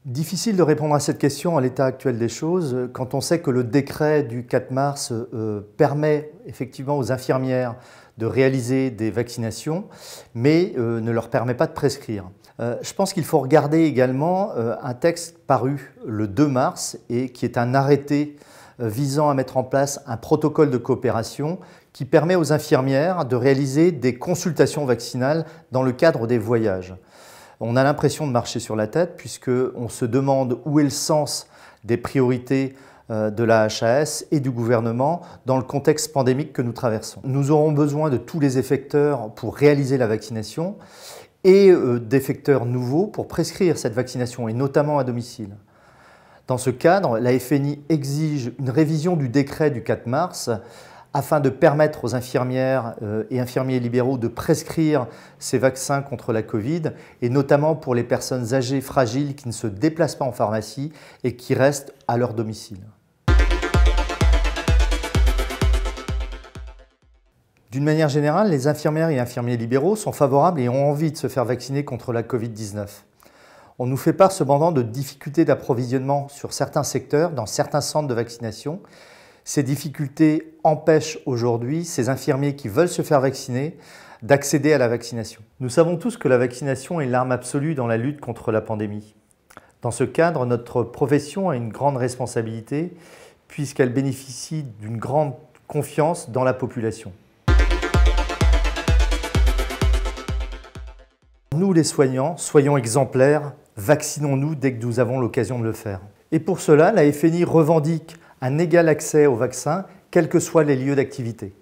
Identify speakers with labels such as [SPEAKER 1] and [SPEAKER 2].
[SPEAKER 1] Difficile de répondre à cette question à l'état actuel des choses, quand on sait que le décret du 4 mars permet effectivement aux infirmières de réaliser des vaccinations, mais ne leur permet pas de prescrire. Je pense qu'il faut regarder également un texte paru le 2 mars et qui est un arrêté visant à mettre en place un protocole de coopération qui permet aux infirmières de réaliser des consultations vaccinales dans le cadre des voyages. On a l'impression de marcher sur la tête puisqu'on se demande où est le sens des priorités de la HAS et du gouvernement dans le contexte pandémique que nous traversons. Nous aurons besoin de tous les effecteurs pour réaliser la vaccination et d'effecteurs nouveaux pour prescrire cette vaccination, et notamment à domicile. Dans ce cadre, la FNI exige une révision du décret du 4 mars afin de permettre aux infirmières et infirmiers libéraux de prescrire ces vaccins contre la Covid, et notamment pour les personnes âgées fragiles qui ne se déplacent pas en pharmacie et qui restent à leur domicile. D'une manière générale, les infirmières et infirmiers libéraux sont favorables et ont envie de se faire vacciner contre la Covid-19. On nous fait part cependant de difficultés d'approvisionnement sur certains secteurs, dans certains centres de vaccination. Ces difficultés empêchent aujourd'hui ces infirmiers qui veulent se faire vacciner d'accéder à la vaccination. Nous savons tous que la vaccination est l'arme absolue dans la lutte contre la pandémie. Dans ce cadre, notre profession a une grande responsabilité puisqu'elle bénéficie d'une grande confiance dans la population. Nous, les soignants, soyons exemplaires, vaccinons-nous dès que nous avons l'occasion de le faire. Et pour cela, la FNI revendique un égal accès au vaccin, quels que soient les lieux d'activité.